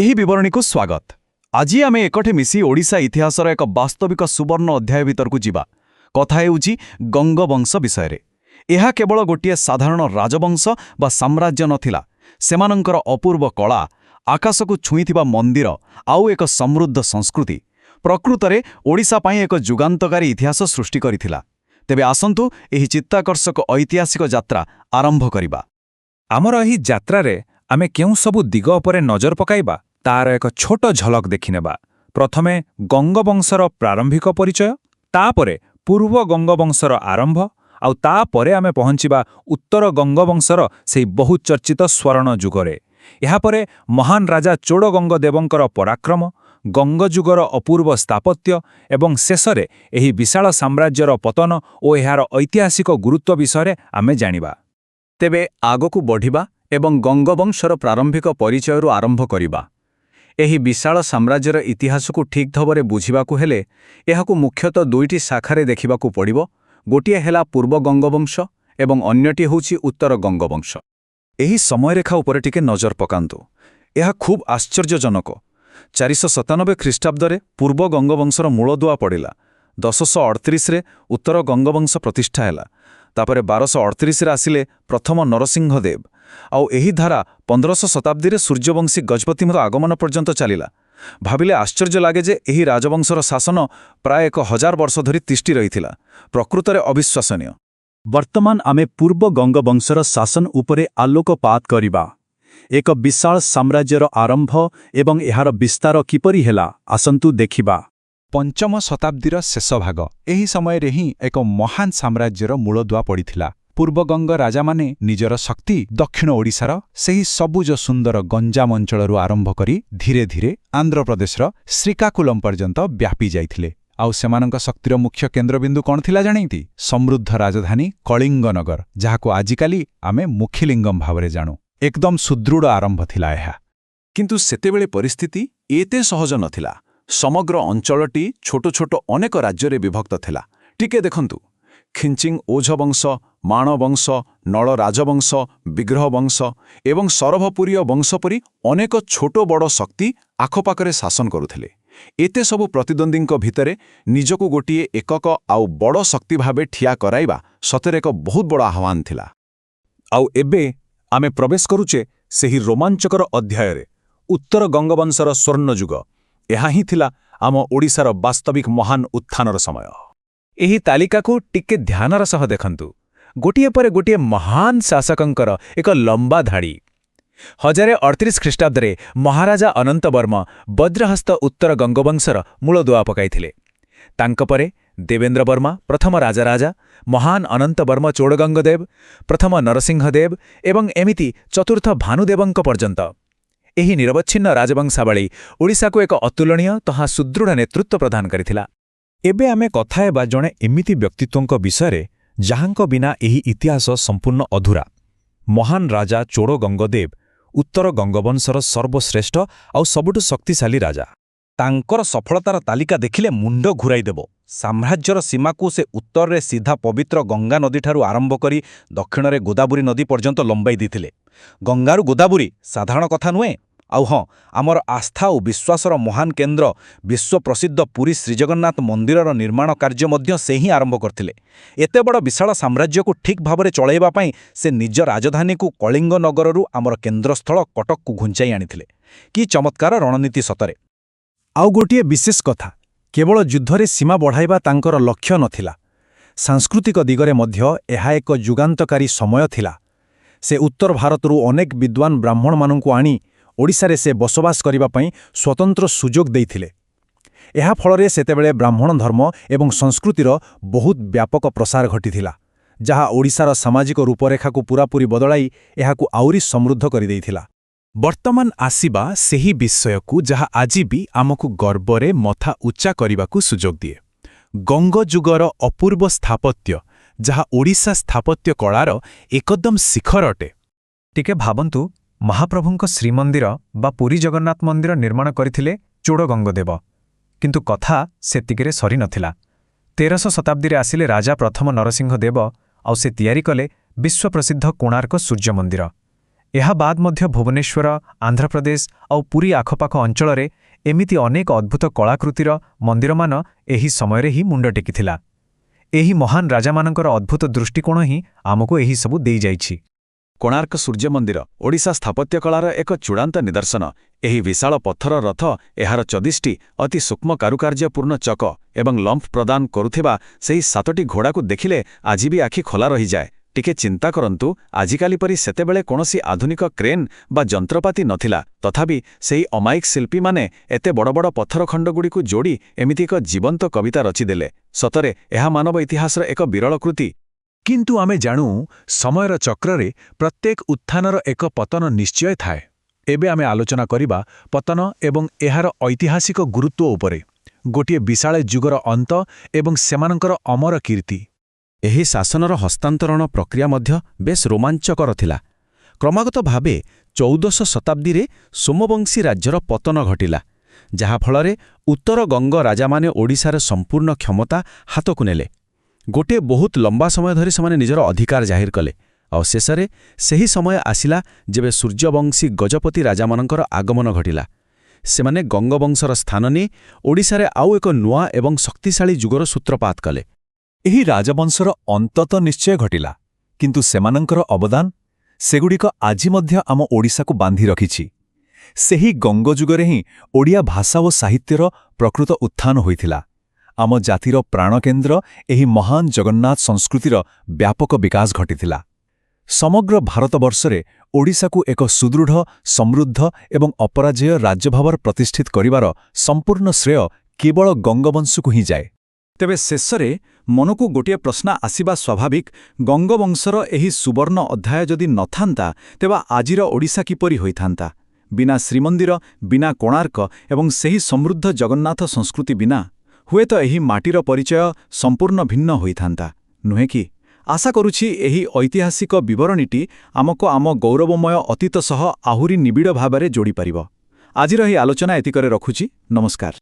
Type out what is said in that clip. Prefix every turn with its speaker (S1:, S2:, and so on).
S1: ଏହି ବିବରଣୀକୁ ସ୍ୱାଗତ। ଆଜି ଆମେ ଏକଠି ମିଶି ଓଡ଼ିଶା ଇତିହାସର ଏକ ବାସ୍ତବିକ ସୁବର୍ଣ୍ଣ ଅଧ୍ୟାୟ ଭିତରକୁ ଯିବା। କଥା ହେଉଛି ଗଙ୍ଗବଂଶ ବିଷୟରେ। ଏହା କେବଳ ଗୋଟିଏ ସାଧାରଣ ରାଜବଂଶ ବା ସାମ୍ରାଜ୍ୟ ନଥିଲା। ସେମାନଙ୍କର ଅପୂର୍ବ କଳା, ଆକାଶକୁ ଛୁଇଁଥିବା ମନ୍ଦିର ଆଉ ଏକ ସମୃଦ୍ଧ ସଂସ୍କୃତି ପ୍ରକୃତରେ ଓଡ଼ିଶା ପାଇଁ ଏକ ଯୁଗାନ୍ତକାରୀ ଇତିହାସ ସୃଷ୍ଟି କରିଥିଲା। ତେବେ ଆସନ୍ତୁ ଏହି ଚିତ୍ତାକର୍ଷକ ଐତିହାସିକ ଯାତ୍ରା ଆରମ୍ଭ କରିବା।
S2: ଆମର ଏହି ଯାତ୍ରାରେ ଆମେ କେଉଁ ସବୁ ଦିଗ ଉପରେ ନଜର ପକାଇବା ତାର ଏକ ଛୋଟ ଝଲକ ଦେଖିନେବା। ପ୍ରଥମେ ଗଙ୍ଗବଂଶର ପ୍ରାରମ୍ଭିକ ପରିଚୟ, ତାପରେ ପୂର୍ବ ଗଙ୍ଗବଂଶର ଆରମ୍ଭ, ଆଉ ତାପରେ ଆମେ ପହଞ୍ଚିବା ଉତ୍ତର ଗଙ୍ଗବଂଶର ସେହି ବହୁ ଚର୍ଚ୍ଚିତ ସ୍ୱର୍ଣ୍ଣ ଯୁଗରେ। ଏହାପରେ ମହାନ ରାଜା ଚୋଡ଼ଗଙ୍ଗଦେବଙ୍କର ପରାକ୍ରମ, ଗଙ୍ଗଯୁଗର ଅପୂର୍ବ ସ୍ଥାପତ୍ୟ ଏବଂ ଶେଷରେ ଏହି ବିଶାଳ ସାମ୍ରାଜ୍ୟର ପତନ ଓ ଏହାର ଐତିହାସିକ ଗୁରୁତ୍ୱ ବିଷୟରେ ଆମେ ଜାଣିବା।
S1: ତେବେ ଆଗକୁ ବଢ଼ିବା ଏବଂ ଗଙ୍ଗବଂଶର ପ୍ରାରମ୍ଭିକ ପରିଚୟରୁ ଆରମ୍ଭ କରିବା। ଏହି ବିଶାଳ ସାମ୍ରାଜ୍ୟର ଇତିହାସକୁ ଠିକ୍ ଭାବରେ ବୁଝିବାକୁ ହେଲେ ଏହାକୁ ମୁଖ୍ୟତଃ ଦୁଇଟି ଶାଖାରେ ଦେଖିବାକୁ ପଡ଼ିବ। ଗୋଟିଏ ହେଲା ପୂର୍ବ ଗଙ୍ଗବଂଶ ଏବଂ ଅନ୍ୟଟି ହେଉଛି ଉତ୍ତର ଗଙ୍ଗବଂଶ। ଏହି ସମୟରେଖା ଉପରେ ଟିକେ ନଜର ପକାନ୍ତୁ। ଏହା ଖୁବ୍ ଆଶ୍ଚର୍ଯ୍ୟଜନକ। 497 ଖ୍ରୀଷ୍ଟାବ୍ଦରେ ପୂର୍ବ ଗଙ୍ଗବଂଶର ମୂଳଦୁଆ ପଡ଼ିଲା। 1038ରେ ଉତ୍ତର ଗଙ୍ଗବଂଶ ପ୍ରତିଷ୍ଠା ହେଲା। ତାପରେ 1238ରେ ଆସିଲେ ପ୍ରଥମ ନରସିଂହ ଦେବ। ଆଉ ଏହି ଧାରା 15ଶ ଶତାବ୍ଦୀରେ ସୂର୍ଯ୍ୟବଂଶୀ ଗଜପତିଙ୍କ ଆଗମନ ପର୍ଯ୍ୟନ୍ତ ଚାଲିଲା। ଭାବିଲେ ଆଶ୍ଚର୍ଯ୍ୟ ଲାଗେ ଯେ ଏହି ରାଜବଂଶର ଶାସନ ପ୍ରାୟ 1000 ବର୍ଷ ଧରି ତିଷ୍ଠି ରହିଥିଲା। ପ୍ରକୃତରେ ଅବିଶ୍ୱାସନୀୟ। ବର୍ତ୍ତମାନ ଆମେ ପୂର୍ବ ଗଙ୍ଗବଂଶର ଶାସନ ଉପରେ ଆଲୋକପାତ କରିବା। ଏକ ବିଶାଳ ସାମ୍ରାଜ୍ୟର ଆରମ୍ଭ ଏବଂ ଏହାର ବିସ୍ତାର କିପରି ହେଲା ଆସନ୍ତୁ ଦେଖିବା।
S3: ପଞ୍ଚମ ଶତାବ୍ଦୀର ଶେଷ ଭାଗ। ଏହି ସମୟରେ ହିଁ ଏକ ମହାନ ସାମ୍ରାଜ୍ୟର ମୂଳଦୁଆ ପଡ଼ିଥିଲା। ପୂର୍ବଗଙ୍ଗ ରାଜାମାନେ ନିଜର ଶକ୍ତି ଦକ୍ଷିଣ ଓଡ଼ିଶାର ସେହି ସବୁଜ ସୁନ୍ଦର ଗଞ୍ଜାମ ଅଞ୍ଚଳରୁ ଆରମ୍ଭ କରି ଧୀରେ ଧୀରେ ଆନ୍ଧ୍ରପ୍ରଦେଶର ଶ୍ରୀକାକୁଲମ ପର୍ଯ୍ୟନ୍ତ ବ୍ୟାପି ଯାଇଥିଲେ। ଆଉ ସେମାନଙ୍କ ଶକ୍ତିର ମୁଖ୍ୟ କେନ୍ଦ୍ରବିନ୍ଦୁ କ'ଣ ଥିଲା ଜାଣନ୍ତି? ସମୃଦ୍ଧ ରାଜଧାନୀ କଳିଙ୍ଗନଗର, ଯାହାକୁ ଆଜିକାଲି ଆମେ ମୁଖିଲିଙ୍ଗମ ଭାବରେ ଜାଣୁ। ଏକଦମ ସୁଦୃଢ଼ ଆରମ୍ଭ ଥିଲା ଏହା।
S1: କିନ୍ତୁ ସେତେବେଳେ ପରିସ୍ଥିତି ଏତେ ସହଜ ନଥିଲା। ସମଗ୍ର ଅଞ୍ଚଳଟି ଛୋଟ ଛୋଟ ଅନେକ ରାଜ୍ୟରେ ବିଭକ୍ତ ଥିଲା। ଟିକେ ଦେଖନ୍ତୁ, ଖିଞ୍ଚିଂ ଓଝ ବଂଶ, ମାଣ ବଂଶ, ନଳ ରାଜବଂଶ, ବିଗ୍ରହ ବଂଶ ଏବଂ ସରଭପୁରୀୟ ବଂଶ ପରି ଅନେକ ଛୋଟ ବଡ଼ ଶକ୍ତି ଆଖପାଖରେ ଶାସନ କରୁଥିଲେ। ଏତେ ସବୁ ପ୍ରତିଦ୍ୱନ୍ଦ୍ୱୀଙ୍କ ଭିତରେ ନିଜକୁ ଗୋଟିଏ ଏକକ ଆଉ ବଡ଼ ଶକ୍ତି ଭାବେ ଠିଆ କରାଇବା ସତରେ ଏକ ବହୁତ ବଡ଼ ଆହ୍ୱାନ ଥିଲା।
S2: ଆଉ ଏବେ ଆମେ ପ୍ରବେଶ କରୁଛେ ସେହି ରୋମାଞ୍ଚକର ଅଧ୍ୟାୟରେ, ଉତ୍ତର ଗଙ୍ଗବଂଶର ସ୍ୱର୍ଣ୍ଣଯୁଗ। ଏହା ହିଁ ଥିଲା ଆମ ଓଡ଼ିଶାର ବାସ୍ତବିକ ମହାନ ଉତ୍ଥାନର ସମୟ। ଏହି ତାଲିକାକୁ ଟିକେ ଧ୍ୟାନର ସହ ଦେଖନ୍ତୁ। ଗୋଟିଏ ପରେ ଗୋଟିଏ ମହାନ ଶାସକଙ୍କର ଏକ ଲମ୍ବା ଧାଡ଼ି। 1038 ଖ୍ରୀଷ୍ଟାବ୍ଦରେ ମହାରାଜା ଅନନ୍ତବର୍ମ ବଜ୍ରହସ୍ତ ଉତ୍ତର ଗଙ୍ଗବଂଶର ମୂଳଦୁଆ ପକାଇଥିଲେ। ତାଙ୍କ ପରେ ଦେବେନ୍ଦ୍ର ବର୍ମା ପ୍ରଥମ ରାଜା, ମହାନ ଅନନ୍ତବର୍ମ ଚୋଡ଼ଗଙ୍ଗଦେବ, ପ୍ରଥମ ନରସିଂହଦେବ ଏବଂ ଏମିତି ଚତୁର୍ଥ ଭାନୁଦେବଙ୍କ ପର୍ଯ୍ୟନ୍ତ। ଏହି ନିରବଚ୍ଛିନ୍ନ ରାଜବଂଶାବଳୀ ଓଡ଼ିଶାକୁ ଏକ ଅତୁଳନୀୟ ତଥା ସୁଦୃଢ଼ ନେତୃତ୍ୱ ପ୍ରଦାନ କରିଥିଲା। ଏବେ ଆମେ କଥା ହେବା ଜଣେ ଏମିତି ବ୍ୟକ୍ତିତ୍ୱଙ୍କ ବିଷୟରେ ଯାହାଙ୍କ ବିନା ଏହି ଇତିହାସ ସମ୍ପୂର୍ଣ୍ଣ ଅଧୁରା। ମହାନ ରାଜା ଚୋଡ଼ଗଙ୍ଗଦେବ ଉତ୍ତର ଗଙ୍ଗବଂଶର ସର୍ବଶ୍ରେଷ୍ଠ ଆଉ ସବୁଠୁ ଶକ୍ତିଶାଳୀ ରାଜା। ତାଙ୍କର ସଫଳତାର ତାଲିକା ଦେଖିଲେ ମୁଣ୍ଡ ଘୁରାଇଦେବ। ସାମ୍ରାଜ୍ୟର ସୀମାକୁ ସେ ଉତ୍ତରରେ ସିଧା ପବିତ୍ର ଗଙ୍ଗା ନଦୀଠାରୁ ଆରମ୍ଭ କରି ଦକ୍ଷିଣରେ ଗୋଦାବରୀ ନଦୀ ପର୍ଯ୍ୟନ୍ତ ଲମ୍ବାଇ ଦେଇଥିଲେ। ଗଙ୍ଗାରୁ ଗୋଦାବରୀ ସାଧାରଣ କଥା ନୁହେଁ। ଆଉ ହଁ, ଆମର ଆସ୍ଥା ଓ ବିଶ୍ୱାସର ମହାନ କେନ୍ଦ୍ର ବିଶ୍ୱପ୍ରସିଦ୍ଧ ପୁରୀ ଶ୍ରୀଜଗନ୍ନାଥ ମନ୍ଦିରର ନିର୍ମାଣ କାର୍ଯ୍ୟ ମଧ୍ୟ ସେ ହିଁ ଆରମ୍ଭ କରିଥିଲେ। ଏତେ ବଡ଼ ବିଶାଳ ସାମ୍ରାଜ୍ୟକୁ ଠିକ୍ ଭାବରେ ଚଳାଇବା ପାଇଁ ସେ ନିଜ ରାଜଧାନୀକୁ କଳିଙ୍ଗ ନଗରରୁ ଆମର କେନ୍ଦ୍ରସ୍ଥଳ କଟକକୁ ଘୁଞ୍ଚାଇ ଆଣିଥିଲେ। କି ଚମତ୍କାର ରଣନୀତି ସତରେ! ଆଉ ଗୋଟିଏ ବିଶେଷ କଥା, କେବଳ ଯୁଦ୍ଧରେ ସୀମା ବଢ଼ାଇବା ତାଙ୍କର ଲକ୍ଷ୍ୟ ନଥିଲା। ସାଂସ୍କୃତିକ ଦିଗରେ ମଧ୍ୟ ଏହା ଏକ ଯୁଗାନ୍ତକାରୀ ସମୟ ଥିଲା। ସେ ଉତ୍ତର ଭାରତରୁ ଅନେକ ବିଦ୍ୱାନ ବ୍ରାହ୍ମଣମାନଙ୍କୁ ଆଣି ଓଡ଼ିଶାରେ ସେ ବସବାସ କରିବା ପାଇଁ ସ୍ୱତନ୍ତ୍ର ସୁଯୋଗ ଦେଇଥିଲେ। ଏହା ଫଳରେ ସେତେବେଳେ ବ୍ରାହ୍ମଣ ଧର୍ମ ଏବଂ ସଂସ୍କୃତିର ବହୁତ ବ୍ୟାପକ ପ୍ରସାର ଘଟିଥିଲା, ଯାହା ଓଡ଼ିଶାର ସାମାଜିକ ରୂପରେଖାକୁ ପୂରାପୂରି ବଦଳାଇ ଏହାକୁ ଆହୁରି ସମୃଦ୍ଧ କରିଦେଇଥିଲା। ବର୍ତ୍ତମାନ ଆସିବା ସେହି ବିଷୟକୁ ଯାହା ଆଜି ବି ଆମକୁ ଗର୍ବରେ ମଥା ଉଚ୍ଚା କରିବାକୁ ସୁଯୋଗ ଦିଏ। ଗଙ୍ଗଯୁଗର ଅପୂର୍ବ ସ୍ଥାପତ୍ୟ, ଯାହା ଓଡ଼ିଶା ସ୍ଥାପତ୍ୟ କଳାର ଏକଦମ ଶିଖର ଅଟେ। ଟିକେ ଭାବନ୍ତୁ, ମହାପ୍ରଭୁଙ୍କ ଶ୍ରୀମନ୍ଦିର ବା ପୁରୀ ଜଗନ୍ନାଥ ମନ୍ଦିର ନିର୍ମାଣ କରିଥିଲେ ଚୋଡ଼ଗଙ୍ଗଦେବ। କିନ୍ତୁ କଥା ସେତିକିରେ ସରି ନଥିଲା। 13ଶ ଶତାବ୍ଦୀରେ ଆସିଲେ ରାଜା ପ୍ରଥମ ନରସିଂହ ଦେବ ଆଉ ସେ ତିଆରି କଲେ ବିଶ୍ୱପ୍ରସିଦ୍ଧ କୋଣାର୍କ ସୂର୍ଯ୍ୟ ମନ୍ଦିର।
S1: ଏହା ବାଦ ମଧ୍ୟ ଭୁବନେଶ୍ୱର, ଆନ୍ଧ୍ରପ୍ରଦେଶ ଆଉ ପୁରୀ ଆଖପାଖ ଅଞ୍ଚଳରେ ଏମିତି ଅନେକ ଅଦ୍ଭୁତ କଳାକୃତିର ମନ୍ଦିରମାନ ଏହି ସମୟରେ ହିଁ ମୁଣ୍ଡ ଟେକିଥିଲା। ଏହି ମହାନ ରାଜାମାନଙ୍କର ଅଦ୍ଭୁତ ଦୃଷ୍ଟିକୋଣ ହିଁ ଆମକୁ ଏହି ସବୁ ଦେଇଯାଇଛି।
S2: କୋଣାର୍କ ସୂର୍ଯ୍ୟ ମନ୍ଦିର ଓଡ଼ିଶା ସ୍ଥାପତ୍ୟ କଳାର ଏକ ଚୂଡ଼ାନ୍ତ ନିଦର୍ଶନ। ଏହି ବିଶାଳ ପଥର ରଥ, ଏହାର 24ଟି ଅତି ସୂକ୍ଷ୍ମ କାରୁକାର୍ଯ୍ୟପୂର୍ଣ୍ଣ ଚକ ଏବଂ ଲମ୍ଫ ପ୍ରଦାନ କରୁଥିବା ସେହି 7ଟି ଘୋଡ଼ାକୁ ଦେଖିଲେ ଆଜି ବି ଆଖି ଖୋଲା ରହିଯାଏ। ଟିକେ ଚିନ୍ତା କରନ୍ତୁ, ଆଜିକାଲି ପରି ସେତେବେଳେ କୌଣସି ଆଧୁନିକ କ୍ରେନ୍ ବା ଯନ୍ତ୍ରପାତି ନଥିଲା, ତଥାପି ସେହି ଅମାୟିକ ଶିଳ୍ପୀମାନେ ଏତେ ବଡ଼ ବଡ଼ ପଥର ଖଣ୍ଡଗୁଡ଼ିକୁ ଯୋଡ଼ି ଏମିତି ଏକ ଜୀବନ୍ତ କବିତା ରଚିଦେଲେ। ସତରେ ଏହା ମାନବ ଇତିହାସର ଏକ ବିରଳ କୃତି।
S3: କିନ୍ତୁ ଆମେ ଜାଣୁ, ସମୟର ଚକ୍ରରେ ପ୍ରତ୍ୟେକ ଉତ୍ଥାନର ଏକ ପତନ ନିଶ୍ଚୟ ଥାଏ। ଏବେ ଆମେ ଆଲୋଚନା କରିବା ପତନ ଏବଂ ଏହାର ଐତିହାସିକ ଗୁରୁତ୍ୱ ଉପରେ। ଗୋଟିଏ ବିଶାଳ ଯୁଗର ଅନ୍ତ ଏବଂ ସେମାନଙ୍କର ଅମର କୀର୍ତ୍ତି।
S4: ଏହି ଶାସନର ହସ୍ତାନ୍ତରଣ ପ୍ରକ୍ରିୟା ମଧ୍ୟ ବେଶ୍ ରୋମାଞ୍ଚକର ଥିଲା। କ୍ରମାଗତ ଭାବେ 14ଶ ଶତାବ୍ଦୀରେ ସୋମବଂଶୀ ରାଜ୍ୟର ପତନ ଘଟିଲା, ଯାହାଫଳରେ ଉତ୍ତର ଗଙ୍ଗ ରାଜାମାନେ ଓଡ଼ିଶାର ସମ୍ପୂର୍ଣ୍ଣ କ୍ଷମତା ହାତକୁ ନେଲେ। ଗୋଟିଏ ବହୁତ ଲମ୍ବା ସମୟ ଧରି ସେମାନେ ନିଜର ଅଧିକାର ଜାହିର କଲେ, ଆଉ ଶେଷରେ ସେହି ସମୟ ଆସିଲା ଯେବେ ସୂର୍ଯ୍ୟବଂଶୀ ଗଜପତି ରାଜାମାନଙ୍କର ଆଗମନ ଘଟିଲା। ସେମାନେ ଗଙ୍ଗବଂଶର ସ୍ଥାନ ନେଇ ଓଡ଼ିଶାରେ ଆଉ ଏକ ନୂଆ ଏବଂ ଶକ୍ତିଶାଳୀ ଯୁଗର ସୂତ୍ରପାତ କଲେ।
S2: ଏହି ରାଜବଂଶର ଅନ୍ତ ତ ନିଶ୍ଚୟ ଘଟିଲା, କିନ୍ତୁ ସେମାନଙ୍କର ଅବଦାନ, ସେଗୁଡ଼ିକ ଆଜି ମଧ୍ୟ ଆମ ଓଡ଼ିଶାକୁ ବାନ୍ଧି ରଖିଛି। ସେହି ଗଙ୍ଗଯୁଗରେ ହିଁ ଓଡ଼ିଆ ଭାଷା ଓ ସାହିତ୍ୟର ପ୍ରକୃତ ଉତ୍ଥାନ ହୋଇଥିଲା। ଆମ ଜାତିର ପ୍ରାଣକେନ୍ଦ୍ର ଏହି ମହାନ ଜଗନ୍ନାଥ ସଂସ୍କୃତିର ବ୍ୟାପକ ବିକାଶ ଘଟିଥିଲା। ସମଗ୍ର ଭାରତବର୍ଷରେ ଓଡ଼ିଶାକୁ ଏକ ସୁଦୃଢ଼, ସମୃଦ୍ଧ ଏବଂ ଅପରାଜେୟ ରାଜ୍ୟ ଭାବରେ ପ୍ରତିଷ୍ଠିତ କରିବାର ସମ୍ପୂର୍ଣ୍ଣ ଶ୍ରେୟ କେବଳ ଗଙ୍ଗବଂଶକୁ ହିଁ ଯାଏ।
S1: ତେବେ ଶେଷରେ ମନକୁ ଗୋଟିଏ ପ୍ରଶ୍ନ ଆସିବା ସ୍ୱାଭାବିକ, ଗଙ୍ଗବଂଶର ଏହି ସୁବର୍ଣ୍ଣ ଅଧ୍ୟାୟ ଯଦି ନଥାନ୍ତା, ତେବେ ଆଜିର ଓଡ଼ିଶା କିପରି ହୋଇଥାନ୍ତା? ବିନା ଶ୍ରୀମନ୍ଦିର, ବିନା କୋଣାର୍କ ଏବଂ ସେହି ସମୃଦ୍ଧ ଜଗନ୍ନାଥ ସଂସ୍କୃତି ବିନା ହୁଏତ ଏହି ମାଟିର ପରିଚୟ ସମ୍ପୂର୍ଣ୍ଣ ଭିନ୍ନ ହୋଇଥାନ୍ତା, ନୁହେଁ କି? ଆଶା କରୁଛି ଏହି ଐତିହାସିକ ବିବରଣୀଟି ଆମକୁ ଆମ ଗୌରବମୟ ଅତୀତ ସହ ଆହୁରି ନିବିଡ଼ ଭାବରେ ଯୋଡ଼ିପାରିବ। ଆଜିର ଏହି ଆଲୋଚନା ଏତିକରେ ରଖୁଛି। ନମସ୍କାର।